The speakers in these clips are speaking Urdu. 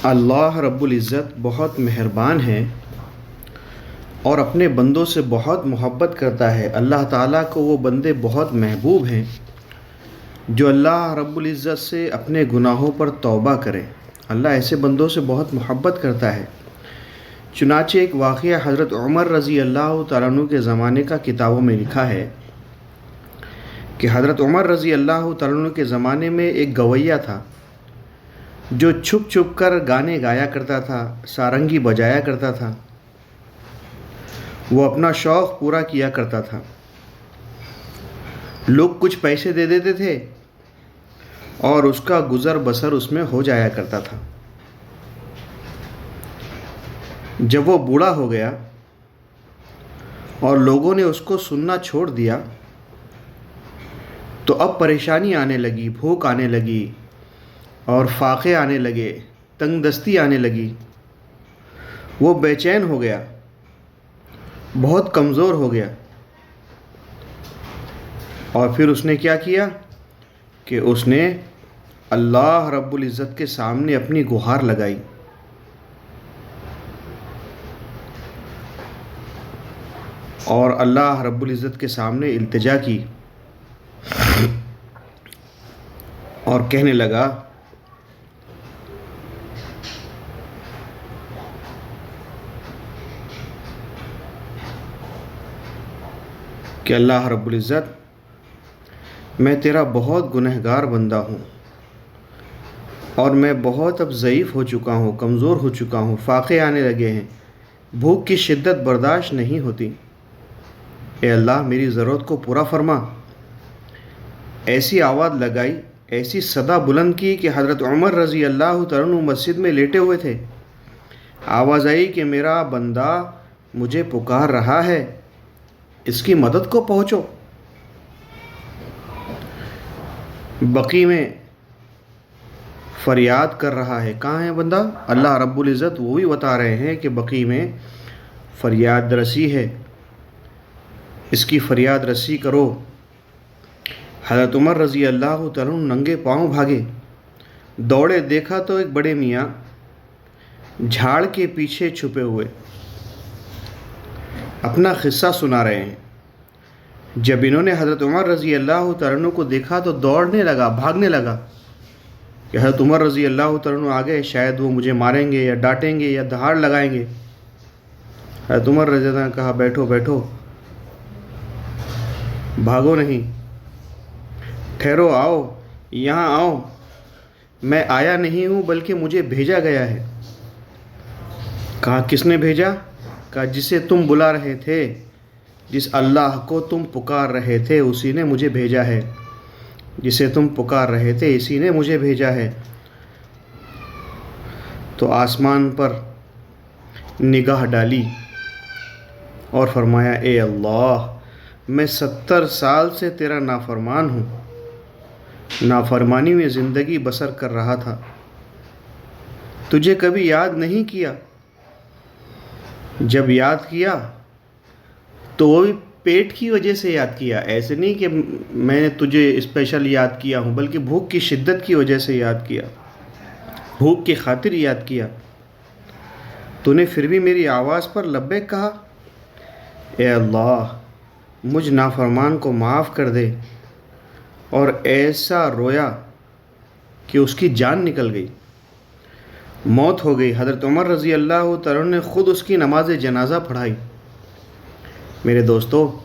اللہ رب العزت بہت مہربان ہے اور اپنے بندوں سے بہت محبت کرتا ہے۔ اللہ تعالیٰ کو وہ بندے بہت محبوب ہیں جو اللہ رب العزت سے اپنے گناہوں پر توبہ کرے۔ اللہ ایسے بندوں سے بہت محبت کرتا ہے۔ چنانچہ ایک واقعہ حضرت عمر رضی اللہ تعالیٰ عنہ کے زمانے کا کتابوں میں لکھا ہے کہ حضرت عمر رضی اللہ تعالیٰ عنہ کے زمانے میں ایک گویّا تھا جو چھپ چھپ کر گانے گایا کرتا تھا، سارنگی بجایا کرتا تھا۔ وہ اپنا شوق پورا کیا کرتا تھا۔ لوگ کچھ پیسے دے دیتے تھے اور اس کا گزر بسر اس میں ہو جایا کرتا تھا۔ جب وہ بوڑھا ہو گیا اور لوگوں نے اس کو سننا چھوڑ دیا تو اب پریشانی آنے لگی، بھوک آنے لگی اور فاقے آنے لگے، تنگ دستی آنے لگی۔ وہ بے چین ہو گیا، بہت کمزور ہو گیا، اور پھر اس نے کیا کیا کہ اس نے اللہ رب العزت کے سامنے اپنی گہار لگائی۔ اور اللہ رب العزت کے سامنے التجا کی اور کہنے لگا کہ اللہ رب العزت، میں تیرا بہت گنہگار بندہ ہوں اور میں بہت اب ضعیف ہو چکا ہوں، کمزور ہو چکا ہوں، فاقے آنے لگے ہیں، بھوک کی شدت برداشت نہیں ہوتی۔ اے اللہ، میری ضرورت کو پورا فرما۔ ایسی آواز لگائی، ایسی صدا بلند کی کہ حضرت عمر رضی اللہ تعالیٰ عنہ مسجد میں لیٹے ہوئے تھے۔ آواز آئی کہ میرا بندہ مجھے پکار رہا ہے، اس کی مدد کو پہنچو۔ بقی میں فریاد کر رہا ہے۔ کہاں ہے بندہ؟ اللہ رب العزت وہ بھی بتا رہے ہیں کہ بقی میں فریاد رسی ہے، اس کی فریاد رسی کرو۔ حضرت عمر رضی اللہ تعالیٰ عنہ ننگے پاؤں بھاگے، دوڑے، دیکھا تو ایک بڑے میاں جھاڑ کے پیچھے چھپے ہوئے اپنا قصہ سنا رہے ہیں۔ جب انہوں نے حضرت عمر رضی اللہ تعالیٰ عنہ کو دیکھا تو دوڑنے لگا، بھاگنے لگا کہ حضرت عمر رضی اللہ تعالیٰ عنہ آگئے، شاید وہ مجھے ماریں گے یا ڈانٹیں گے یا دہاڑ لگائیں گے۔ حضرت عمر رضی اللہ عنہ نے کہا، بیٹھو بیٹھو، بھاگو نہیں، ٹھہرو، آؤ، یہاں آؤ، میں آیا نہیں ہوں بلکہ مجھے بھیجا گیا ہے۔ کہا، کس نے بھیجا؟ کہا، جسے تم بلا رہے تھے، جس اللہ کو تم پکار رہے تھے اسی نے مجھے بھیجا ہے، جسے تم پکار رہے تھے اسی نے مجھے بھیجا ہے۔ تو آسمان پر نگاہ ڈالی اور فرمایا، اے اللہ، میں 70 سال سے تیرا نافرمان ہوں، نافرمانی میں زندگی بسر کر رہا تھا، تجھے کبھی یاد نہیں کیا۔ جب یاد کیا تو وہ بھی پیٹ کی وجہ سے یاد کیا، ایسے نہیں کہ میں نے تجھے اسپیشل یاد کیا ہوں، بلکہ بھوک کی شدت کی وجہ سے یاد کیا، بھوک کی خاطر یاد کیا۔ تو نے پھر بھی میری آواز پر لبیک کہا۔ اے اللہ، مجھ نافرمان کو معاف کر دے۔ اور ایسا رویا کہ اس کی جان نکل گئی، موت ہو گئی۔ حضرت عمر رضی اللہ تعالیٰ نے خود اس کی نماز جنازہ پڑھائی۔ میرے دوستو،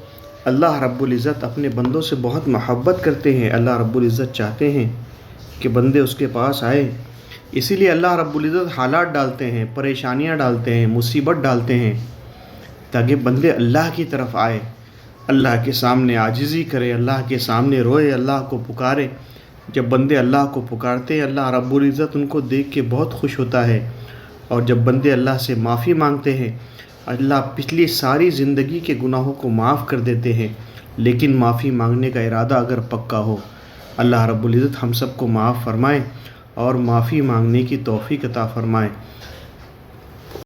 اللہ رب العزت اپنے بندوں سے بہت محبت کرتے ہیں۔ اللہ رب العزت چاہتے ہیں کہ بندے اس کے پاس آئے، اسی لیے اللہ رب العزت حالات ڈالتے ہیں، پریشانیاں ڈالتے ہیں، مصیبت ڈالتے ہیں، تاکہ بندے اللہ کی طرف آئے، اللہ کے سامنے عاجزی کرے، اللہ کے سامنے روئے، اللہ کو پکارے۔ جب بندے اللہ کو پکارتے ہیں، اللہ رب العزت ان کو دیکھ کے بہت خوش ہوتا ہے، اور جب بندے اللہ سے معافی مانگتے ہیں، اللہ پچھلی ساری زندگی کے گناہوں کو معاف کر دیتے ہیں۔ لیکن معافی مانگنے کا ارادہ اگر پکا ہو، اللہ رب العزت ہم سب کو معاف فرمائے اور معافی مانگنے کی توفیق عطا فرمائے۔